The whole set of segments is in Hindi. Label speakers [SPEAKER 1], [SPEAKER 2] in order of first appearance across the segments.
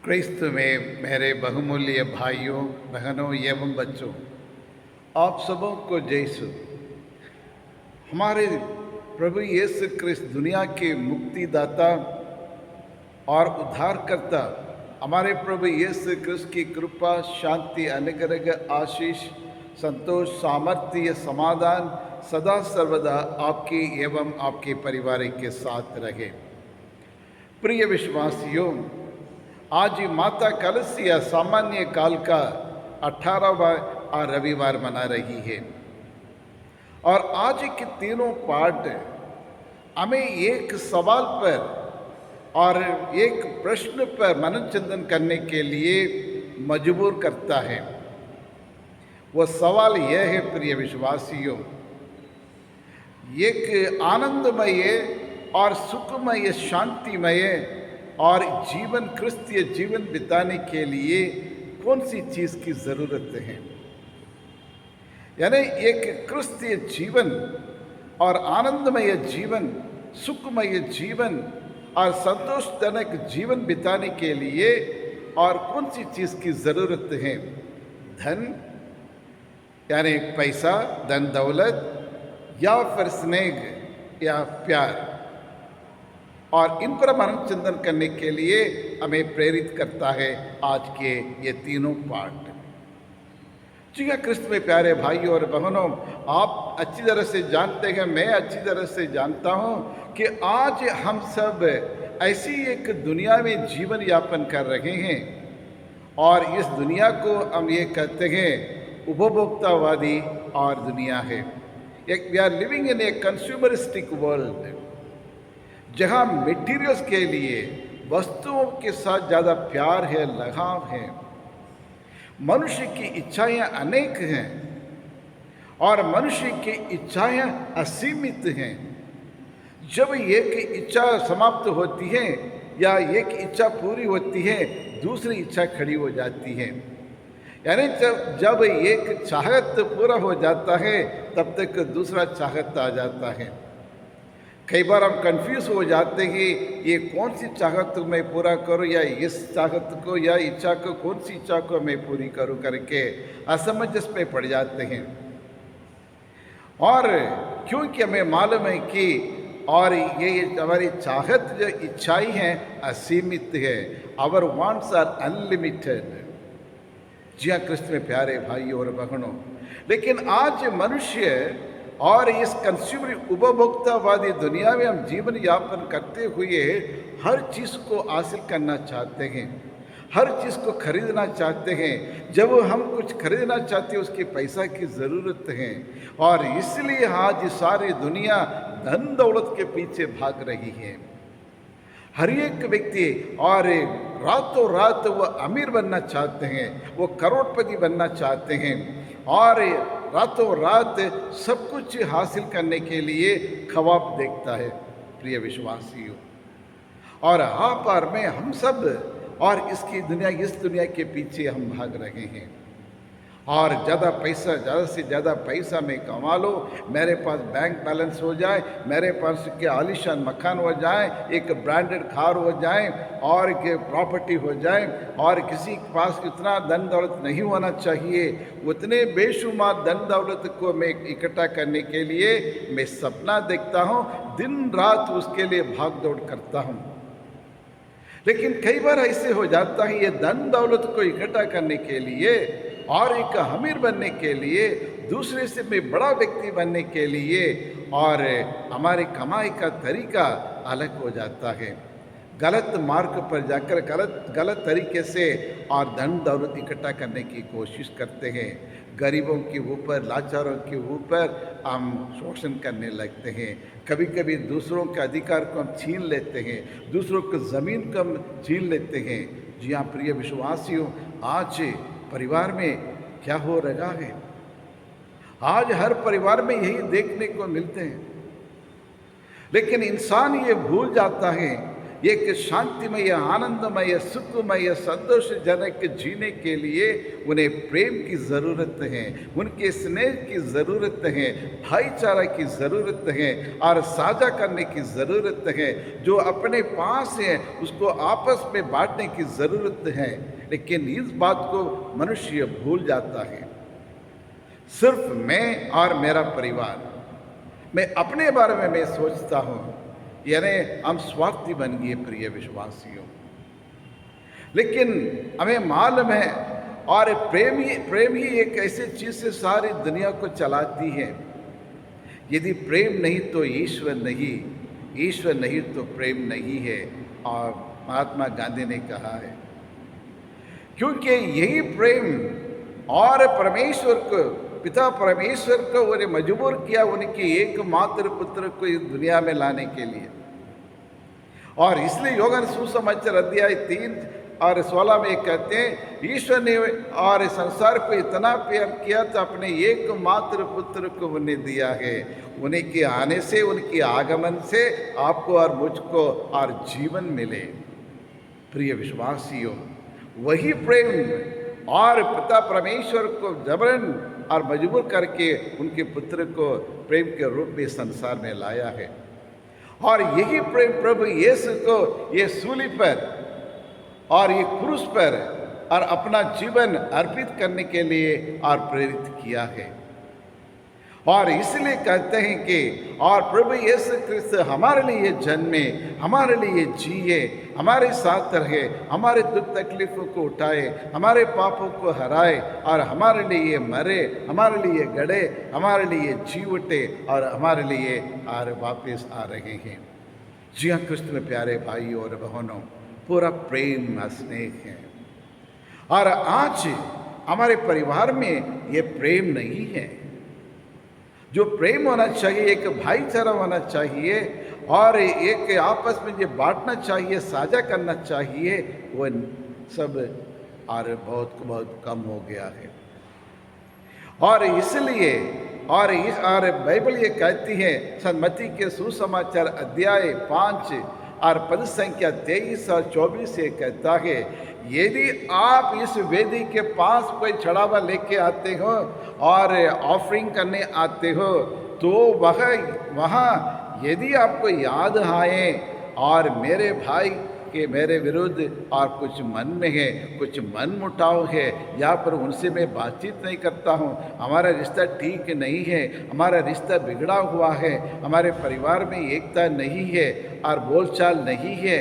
[SPEAKER 1] क्रिस्त में मेरे बहुमूल्य भाइयों बहनों एवं बच्चों, आप सबों को जयसु। हमारे प्रभु यीशु क्रिस्त दुनिया के मुक्तिदाता और उद्धारकर्ता, हमारे प्रभु यीशु क्रिस्त की कृपा, शांति, अनुग्रह, आशीष, संतोष, सामर्थ्य, समाधान सदा सर्वदा आपकी एवं आपके परिवार के साथ रहे। प्रिय विश्वासियों, आज माता कलसिया सामान्य काल का 18वां रविवार मना रही है और आज के तीनों पाठ हमें एक सवाल पर और एक प्रश्न पर मनन चिंतन करने के लिए मजबूर करता है। वो सवाल यह है प्रिय विश्वासियों, एक आनंदमय और सुखमय, शांतिमय और जीवन क्रिस्तीय जीवन बिताने के लिए कौन सी चीज़ की ज़रूरत है। यानी एक क्रिस्तीय जीवन और आनंदमय जीवन, सुखमय जीवन और संतोषजनक जीवन बिताने के लिए और कौन सी चीज़ की ज़रूरत है। धन यानी पैसा, धन दौलत, या फिर स्नेह या प्यार। और इन पर मनन चिंतन करने के लिए हमें प्रेरित करता है आज के ये तीनों पाठ। जी हाँ, क्रिस्त में प्यारे भाइयों और बहनों, आप अच्छी तरह से जानते हैं, मैं अच्छी तरह से जानता हूँ कि आज हम सब ऐसी एक दुनिया में जीवन यापन कर रहे हैं और इस दुनिया को हम ये कहते हैं उपभोक्तावादी और दुनिया है। We are living in a consumeristic world, जहाँ मटेरियल्स के लिए वस्तुओं के साथ ज़्यादा प्यार है, लगाव है। मनुष्य की इच्छाएं अनेक हैं और मनुष्य की इच्छाएं असीमित हैं। जब एक इच्छा समाप्त होती है या एक इच्छा पूरी होती है, दूसरी इच्छा खड़ी हो जाती है। यानी जब एक चाहत पूरा हो जाता है, तब तक दूसरा चाहत आ जाता है। कई बार हम कंफ्यूज हो जाते हैं, ये कौन सी चाहत को मैं पूरा करूं या इस चाहत को या इच्छा को, कौन सी इच्छा को मैं पूरी करूं करके असमंजस में पड़ जाते हैं। और क्योंकि हमें मालूम है कि और ये हमारी चाहत जो इच्छाएं हैं असीमित है, आवर वांट्स आर अनलिमिटेड। जी हाँ, कृष्ण में प्यारे भाइयों और बहनों, लेकिन आज मनुष्य और इस कंज्यूमर उपभोक्तावादी दुनिया में हम जीवन यापन करते हुए हर चीज़ को हासिल करना चाहते हैं, हर चीज़ को खरीदना चाहते हैं। जब हम कुछ खरीदना चाहते हैं, उसके पैसा की ज़रूरत है और इसलिए आज सारी दुनिया धन दौलत के पीछे भाग रही है। हर एक व्यक्ति और रातों रात वो अमीर बनना चाहते हैं, वो करोड़पति बनना चाहते हैं और रातों रात सब कुछ हासिल करने के लिए ख्वाब देखता है। प्रिय विश्वासियों, और हाँ पर में हम सब और इसकी दुनिया, इस दुनिया के पीछे हम भाग रहे हैं और ज़्यादा से ज़्यादा पैसा मैं कमा लो, मेरे पास बैंक बैलेंस हो जाए, मेरे पास के आलीशान मकान हो जाए, एक ब्रांडेड कार हो जाए और के प्रॉपर्टी हो जाए। और किसी के पास इतना धन दौलत नहीं होना चाहिए, उतने बेशुमार धन दौलत को मैं इकट्ठा करने के लिए मैं सपना देखता हूँ, दिन रात उसके लिए भाग दौड़ करता हूँ। लेकिन कई बार ऐसे हो जाता है, ये धन दौलत को इकट्ठा करने के लिए और एक अमीर बनने के लिए, दूसरे से मैं बड़ा व्यक्ति बनने के लिए, और हमारी कमाई का तरीका अलग हो जाता है। गलत मार्ग पर जाकर गलत तरीके से और धन दौलत इकट्ठा करने की कोशिश करते हैं। गरीबों के ऊपर, लाचारों के ऊपर हम शोषण करने लगते हैं। कभी कभी दूसरों के अधिकार को हम छीन लेते हैं, दूसरों की ज़मीन को हम छीन लेते हैं। जी हाँ प्रिय विश्वासियों, आज परिवार में क्या हो रहा है? आज हर परिवार में यही देखने को मिलते हैं। लेकिन इंसान ये भूल जाता है एक शांतिमय, आनंदमय, सुखमय, संतोषजनक जीने के लिए उन्हें प्रेम की ज़रूरत है, उनके स्नेह की ज़रूरत है, भाईचारा की ज़रूरत है और साझा करने की ज़रूरत है। जो अपने पास है उसको आपस में बांटने की ज़रूरत है। लेकिन इस बात को मनुष्य भूल जाता है। सिर्फ मैं और मेरा परिवार, मैं अपने बारे में मैं सोचता हूँ, यानी हम स्वार्थी बन गए प्रिय विश्वासियों। लेकिन हमें मालूम है और प्रेम ही एक ऐसी चीज़ से सारी दुनिया को चलाती है। यदि प्रेम नहीं तो ईश्वर नहीं, ईश्वर नहीं तो प्रेम नहीं है। और महात्मा गांधी ने कहा है, क्योंकि यही प्रेम और परमेश्वर को, पिता परमेश्वर को उन्हें मजबूर किया उनके एकमात्र पुत्र को इस दुनिया में लाने के लिए। और इसलिए योहन सुसमाचार अध्याय 3 और 16 में कहते हैं, ईश्वर ने और संसार को इतना प्यार किया तो अपने एकमात्र पुत्र को उन्हें दिया है, उन्हीं के आने से, उनके आगमन से आपको और मुझको और जीवन मिले। प्रिय विश्वासियों, वही प्रेम और पिता परमेश्वर को जबरन और मजबूर करके उनके पुत्र को प्रेम के रूप में संसार में लाया है। और यही प्रेम प्रभु यीशु को ये सूली पर और ये क्रूस पर और अपना जीवन अर्पित करने के लिए और प्रेरित किया है। और इसलिए कहते हैं कि और प्रभु यीशु क्रिस्त हमारे लिए जन्मे, हमारे लिए जिए, हमारे साथ रहे, हमारे दुख तकलीफों को उठाए, हमारे पापों को हराए और हमारे लिए मरे, हमारे लिए गड़े, हमारे लिए जी उठे और हमारे लिए और वापस आ रहे हैं। जी हाँ, क्रिस्त में प्यारे भाई और बहनों, पूरा प्रेम स्नेह है। और आज हमारे परिवार में ये प्रेम नहीं है। जो प्रेम होना चाहिए, एक भाईचारा होना चाहिए और एक आपस में जो बांटना चाहिए, साझा करना चाहिए, वो सब और बहुत कम हो गया है। और इसलिए और बाइबल ये कहती है, मत्ती के सुसमाचार अध्याय 5 और पद संख्या 23 और 24 से कहता है, यदि आप इस वेदी के पास कोई चढ़ावा लेके आते हो और ऑफरिंग करने आते हो, तो वहाँ यदि आपको याद आए और मेरे भाई के मेरे विरुद्ध और कुछ मन में है, कुछ मन मुटाव है, या पर उनसे मैं बातचीत नहीं करता हूँ, हमारा रिश्ता ठीक नहीं है, हमारा रिश्ता बिगड़ा हुआ है, हमारे परिवार में एकता नहीं है और बोलचाल नहीं है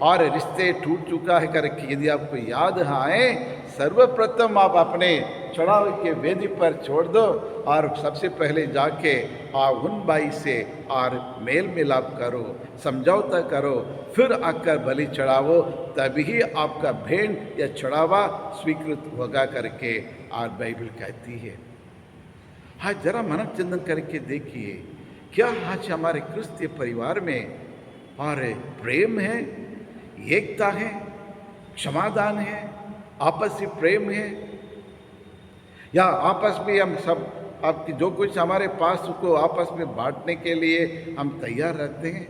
[SPEAKER 1] और रिश्ते टूट चुका है करके यदि आपको याद आए, सर्वप्रथम आप अपने चढ़ावे के वेदी पर छोड़ दो और सबसे पहले जाके उन भाई से और मेल मिलाप करो, समझौता करो, फिर आकर बलि चढ़ावो, तभी आपका भेंट या चढ़ावा स्वीकृत होगा करके और बाइबल कहती है। हाँ, जरा मनन चिंतन करके देखिए, क्या आज हमारे क्रिस्तीय परिवार में और प्रेम है, एकता है, क्षमादान है, आपसी प्रेम है, या आपस में हम सब आपकी जो कुछ हमारे पास उसको आपस में बांटने के लिए हम तैयार रहते हैं?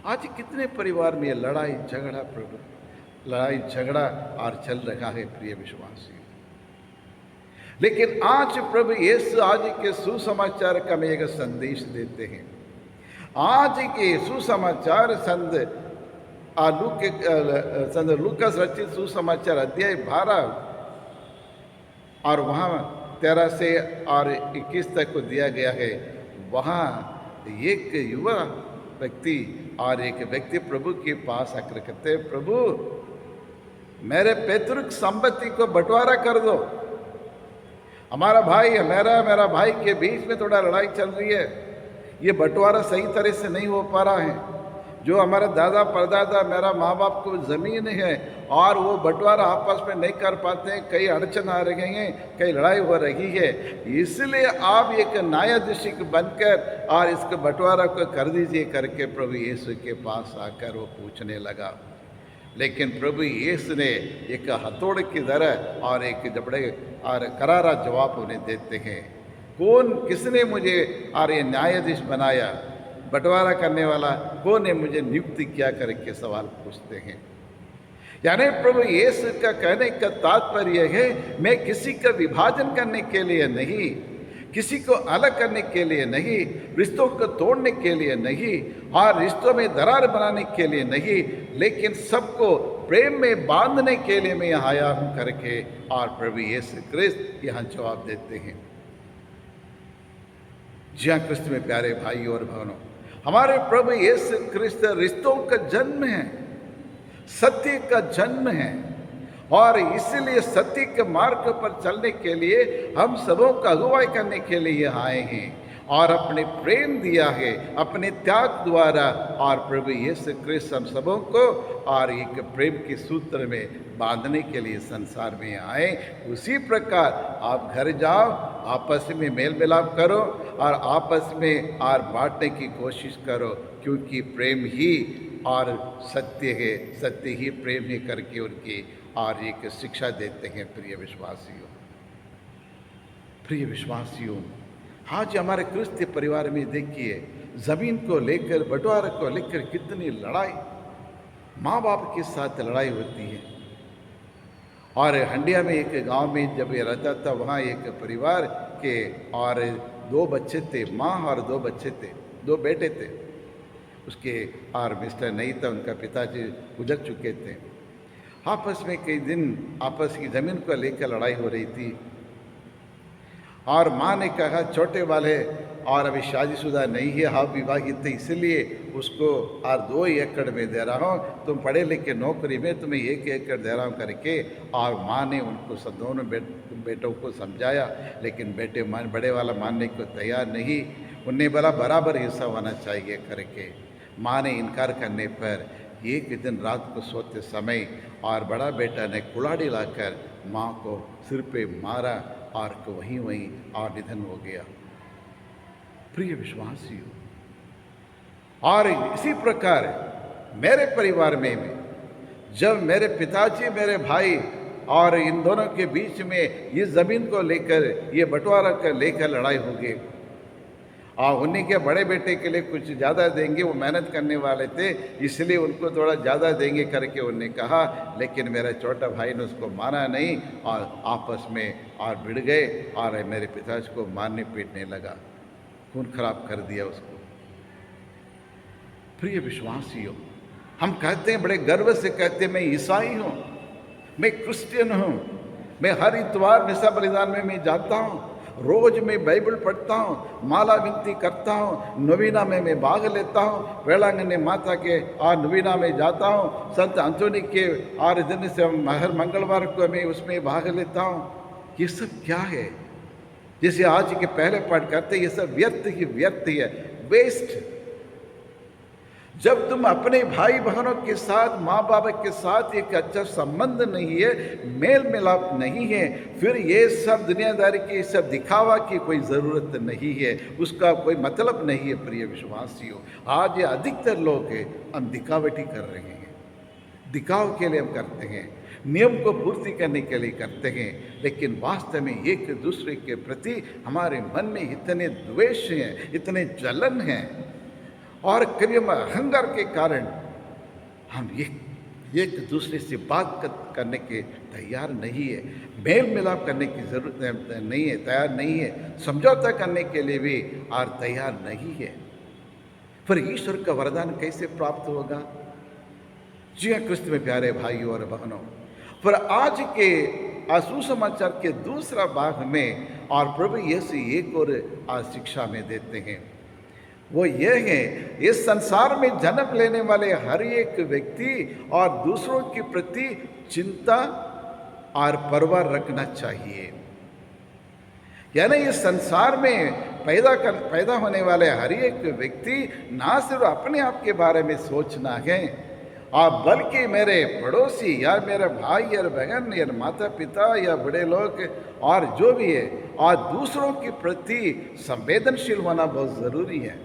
[SPEAKER 1] आज कितने परिवार में लड़ाई झगड़ा और चल रहा है प्रिय विश्वासी। लेकिन आज प्रभु यीशु आज के सुसमाचार का में एक संदेश देते हैं। आज के सुसमाचार संत लूकास रचित सुसमाचार अध्याय 12 और वहाँ 13 से और 21 तक को दिया गया है। वहाँ एक युवा व्यक्ति और एक व्यक्ति प्रभु के पास आकर कहते हैं, प्रभु मेरे पैतृक संपत्ति को बंटवारा कर दो। हमारा भाई है, मेरा भाई के बीच में थोड़ा लड़ाई चल रही है, ये बंटवारा सही तरह से नहीं हो पा रहा है। जो हमारा दादा परदादा मेरा माँ बाप को ज़मीन है और वो बंटवारा आपस में नहीं कर पाते हैं, कई अड़चन आ रही हैं, कई लड़ाई हो रही है, इसलिए आप एक न्यायाधीश बनकर और इसके बंटवारा को कर दीजिए करके प्रभु यीशु के पास आकर वो पूछने लगा। लेकिन प्रभु यीशु ने एक हथौड़े की तरह और एक जबड़े और करारा जवाब उन्हें देते हैं, किसने मुझे और ये न्यायाधीश बनाया? बंटवारा करने वाला कौन है, मुझे नियुक्ति क्या करके सवाल पूछते हैं। यानी प्रभु यीशु का कहने का तात्पर्य है, मैं किसी का विभाजन करने के लिए नहीं, किसी को अलग करने के लिए नहीं, रिश्तों को तोड़ने के लिए नहीं और रिश्तों में दरार बनाने के लिए नहीं, लेकिन सबको प्रेम में बांधने के लिए मैं यहाँ आया हूँ करके। और प्रभु यीशु क्रिस्त यहाँ जवाब देते हैं। जी हाँ, क्रिस्त में प्यारे भाई और बहनों, हमारे प्रभु यीशु क्रिस्त रिश्तों का जन्म है, सत्य का जन्म है और इसलिए सत्य के मार्ग पर चलने के लिए हम सबों का अगुवाई करने के लिए आए हैं और अपने प्रेम दिया है अपने त्याग द्वारा। और प्रभु यीशु क्रिस्त हम सबों को और एक प्रेम के सूत्र में बांधने के लिए संसार में आए। उसी प्रकार आप घर जाओ, आपस में मेल मिलाप करो और आपस में और बांटने की कोशिश करो, क्योंकि प्रेम ही और सत्य है, सत्य ही प्रेम ही करके उनकी और एक शिक्षा देते हैं। प्रिय विश्वासियों, प्रिय विश्वासियों, आज हमारे क्रिस्तीय परिवार में देखिए, जमीन को लेकर, बंटवारे को लेकर कितनी लड़ाई, माँ बाप के साथ लड़ाई होती है। और हंडिया में एक गांव में जब ये रहता था, वहाँ एक परिवार के और 2 बच्चे थे, माँ और 2 बच्चे थे, 2 बेटे थे उसके। और मिस्टर नहीं था, उनका पिताजी गुजर चुके थे। आपस में कई दिन आपस की ज़मीन को लेकर लड़ाई हो रही थी और माँ ने कहा, छोटे वाले और अभी शादीशुदा नहीं है, हाँ विवाहित है, इसलिए उसको और 2 एकड़ में दे रहा हूँ, तुम पढ़े लिखे नौकरी में, तुम्हें 1 एकड़ दे रहा हूँ करके। और माँ ने उनको दोनों बेटों को समझाया, लेकिन बेटे बड़े वाला मानने को तैयार नहीं। उन्हें बोला बराबर हिस्सा होना चाहिए करके। माँ ने इनकार करने पर एक दिन रात को सोते समय और बड़ा बेटा ने कुल्हाड़ी लाकर माँ को सिर पे मारा और वहीं और निधन हो गया। प्रिय विश्वासियों, और इसी प्रकार मेरे परिवार में जब मेरे पिताजी, मेरे भाई और इन दोनों के बीच में ये ज़मीन को लेकर, ये बंटवारा कर लेकर लड़ाई हो गई और उन्हीं के बड़े बेटे के लिए कुछ ज़्यादा देंगे, वो मेहनत करने वाले थे इसलिए उनको थोड़ा ज़्यादा देंगे करके उन्होंने कहा। लेकिन मेरा छोटा भाई ने उसको माना नहीं और आपस में और भिड़ गए और मेरे पिताजी को मारने पीटने लगा, खून खराब कर दिया उसको। प्रिय विश्वासियों, हम कहते हैं, बड़े गर्व से कहते हैं, मैं ईसाई हूँ, मैं क्रिश्चियन हूँ, मैं हर इतवार मिसा बलिदान में मैं जाता हूँ, रोज मैं बाइबल पढ़ता हूँ, माला विनती करता हूँ, नवीना में मैं भाग लेता हूँ, वेलांगनी माता के और नवीना में जाता हूँ, संत अंतोनी के और दिन से हर मंगलवार को मैं उसमें भाग लेता हूँ। ये सब क्या है? जैसे आज के पहले पाठ करते, ये सब व्यर्थ ही व्यर्थ है, वेस्ट। जब तुम अपने भाई बहनों के साथ, माँ बाप के साथ एक अच्छा संबंध नहीं है, मेल मिलाप नहीं है, फिर ये सब दुनियादारी की, सब दिखावा की कोई ज़रूरत नहीं है, उसका कोई मतलब नहीं है। प्रिय विश्वासियों, आज ये अधिकतर लोग हैं, हम दिखावटी कर रहे हैं, दिखाव के लिए हम करते हैं, नियम को पूर्ति करने के लिए करते हैं, लेकिन वास्तव में एक दूसरे के प्रति हमारे मन में इतने द्वेष हैं, इतने जलन हैं और करीब अहंकार के कारण हम एक दूसरे से बात करने के तैयार नहीं है, मेल मिलाप करने की जरूरत नहीं है, तैयार नहीं है, समझौता करने के लिए भी और तैयार नहीं है। फिर ईश्वर का वरदान कैसे प्राप्त होगा? जी हाँ, क्रिस्त में प्यारे भाइयों और बहनों, पर आज के सुसमाचार के दूसरा भाग में और प्रभु यीशु एक और शिक्षा में देते हैं, वो ये है, इस संसार में जन्म लेने वाले हर एक व्यक्ति और दूसरों के प्रति चिंता और परवाह रखना चाहिए। यानी इस संसार में पैदा होने वाले हर एक व्यक्ति ना सिर्फ अपने आप के बारे में सोचना है, और बल्कि मेरे पड़ोसी या मेरा भाई या बहन या माता पिता या बड़े लोग और जो भी है, और दूसरों के प्रति संवेदनशील होना बहुत ज़रूरी है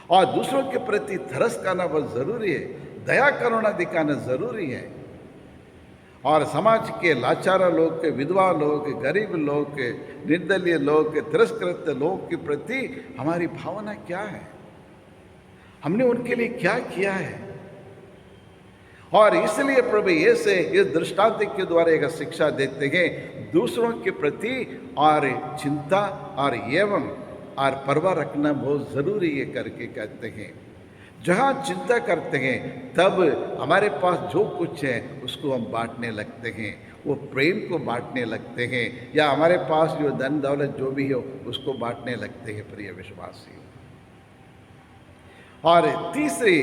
[SPEAKER 1] और दूसरों के प्रति तरस करना बहुत ज़रूरी है, दया करुणा दिखाना ज़रूरी है। और समाज के लाचार लोग, विधवा लोग, गरीब लोग, निर्दलीय लोग, तिरस्कृत लोग के प्रति हमारी भावना क्या है? हमने उनके लिए क्या किया है। और इसलिए प्रभु यीशु इस दृष्टांत के द्वारा एक शिक्षा देते हैं, दूसरों के प्रति और चिंता और एवं और परवाह रखना बहुत ज़रूरी है करके कहते हैं। जहाँ चिंता करते हैं तब हमारे पास जो कुछ है उसको हम बांटने लगते हैं, वो प्रेम को बांटने लगते हैं, या हमारे पास जो धन दौलत जो भी हो उसको बांटने लगते हैं प्रिय विश्वासी। और तीसरी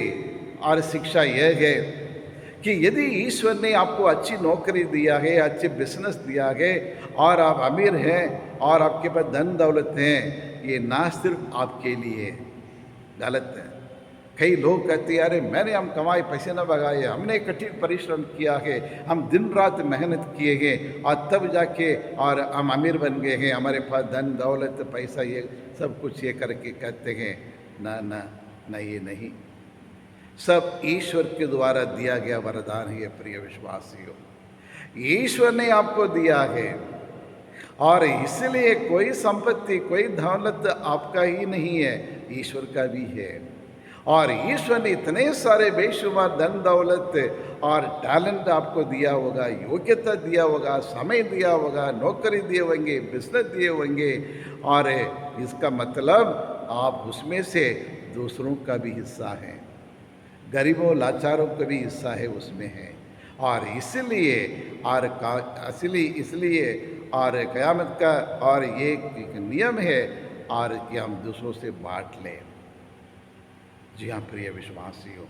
[SPEAKER 1] और शिक्षा यह है कि यदि ईश्वर ने आपको अच्छी नौकरी दिया है, अच्छे बिजनेस दिया है और आप अमीर हैं और आपके पास धन दौलत है, ये ना सिर्फ आपके लिए गलत है। कई लोग कहते हैं अरे हम कमाए पैसे न बगाए, हमने कठिन परिश्रम किया है, हम दिन रात मेहनत किए हैं और तब जाके और हम अमीर बन गए हैं, हमारे पास धन दौलत पैसा ये सब कुछ ये करके कहते हैं। ना ना ना, ये नहीं, सब ईश्वर के द्वारा दिया गया वरदान है प्रिय विश्वासियों। ईश्वर ने आपको दिया है और इसलिए कोई संपत्ति कोई दौलत आपका ही नहीं है, ईश्वर का भी है। और ईश्वर ने इतने सारे बेशुमार धन दौलत और टैलेंट आपको दिया होगा, योग्यता दिया होगा, समय दिया होगा, नौकरी दिए होंगे, बिजनेस दिए होंगे, और इसका मतलब आप उसमें से दूसरों का भी हिस्सा है, गरीबों लाचारों का भी हिस्सा है उसमें है। और इसलिए इसलिए और क़यामत का और ये एक नियम है और कि हम दूसरों से बांट लें। जी हाँ प्रिय विश्वासियों,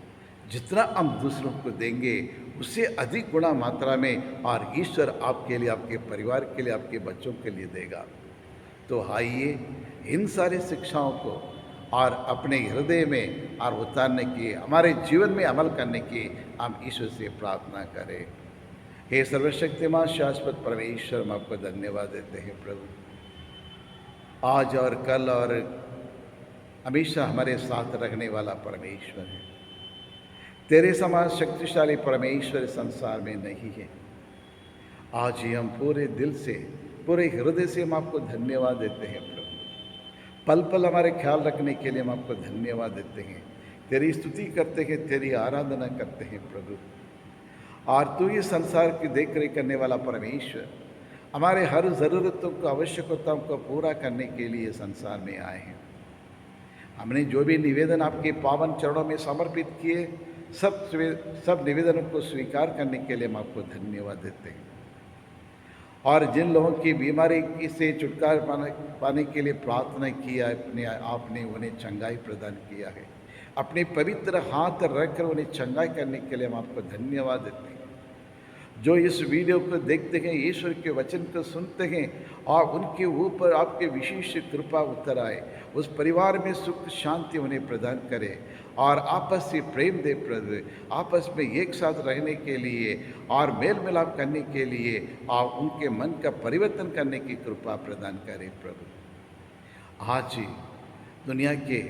[SPEAKER 1] जितना हम दूसरों को देंगे उससे अधिक गुणा मात्रा में और ईश्वर आपके लिए, आपके परिवार के लिए, आपके बच्चों के लिए देगा। तो आइए इन सारी शिक्षाओं को और अपने हृदय में और उतारने की, हमारे जीवन में अमल करने की हम ईश्वर से प्रार्थना करें। हे सर्वशक्तिमान शाश्वत परमेश्वर, हम आपको धन्यवाद देते हैं प्रभु, आज और कल और हमेशा हमारे साथ रखने वाला परमेश्वर है। तेरे समान शक्तिशाली परमेश्वर संसार में नहीं है। आज ही हम पूरे दिल से, पूरे हृदय से हम आपको धन्यवाद देते हैं प्रभु। पल पल हमारे ख्याल रखने के लिए हम आपको धन्यवाद देते हैं, तेरी स्तुति करते हैं, तेरी आराधना करते हैं प्रभु। और तू ये संसार की देख रेख करने वाला परमेश्वर, हमारे हर ज़रूरतों को, आवश्यकताओं को पूरा करने के लिए संसार में आए हैं। हमने जो भी निवेदन आपके पावन चरणों में समर्पित किए, सब निवेदनों को स्वीकार करने के लिए हम आपको धन्यवाद देते हैं। और जिन लोगों की बीमारी से छुटकारा पाने के लिए प्रार्थना किया, आपने उन्हें चंगाई प्रदान किया है। अपने पवित्र हाथ रखकर उन्हें चंगाई करने के लिए हम आपको धन्यवाद देते हैं। जो इस वीडियो को देखते हैं, ईश्वर के वचन को सुनते हैं और उनके ऊपर आपके विशेष कृपा उतर आए, उस परिवार में सुख शांति उन्हें प्रदान करे और आपस से प्रेम दे प्रभु, आपस में एक साथ रहने के लिए और मेल मिलाप करने के लिए और उनके मन का परिवर्तन करने की कृपा प्रदान करें प्रभु। आज ही दुनिया के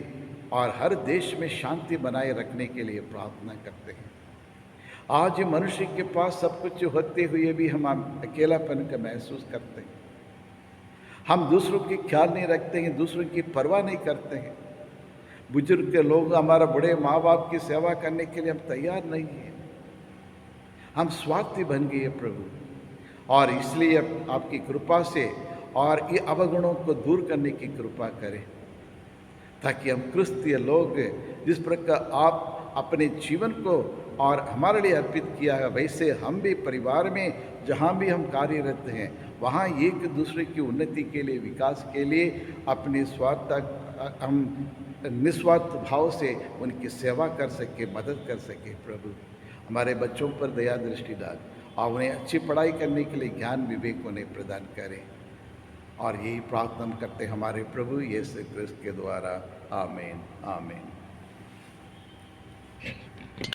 [SPEAKER 1] और हर देश में शांति बनाए रखने के लिए प्रार्थना करते हैं। आज मनुष्य के पास सब कुछ होते हुए भी हम अकेलापन का महसूस करते हैं। हम दूसरों की ख्याल नहीं रखते हैं, दूसरों की परवाह नहीं करते हैं। बुजुर्ग के लोग, हमारा बड़े माँ बाप की सेवा करने के लिए हम तैयार नहीं हैं। हम स्वार्थी बन गए प्रभु, और इसलिए आपकी कृपा से और ये अवगुणों को दूर करने की कृपा करें, ताकि हम क्रिस्तीय लोग, जिस प्रकार आप अपने जीवन को और हमारे लिए अर्पित किया है, वैसे हम भी परिवार में जहाँ भी हम कार्यरत हैं वहाँ एक दूसरे की उन्नति के लिए, विकास के लिए अपने हम निस्वार्थ भाव से उनकी सेवा कर सके, मदद कर सके प्रभु। हमारे बच्चों पर दया दृष्टि डाल और उन्हें अच्छी पढ़ाई करने के लिए ज्ञान विवेक उन्हें प्रदान करें। और यही प्रार्थना करते हमारे प्रभु यीशु क्रिस्त के द्वारा, आमीन आमीन।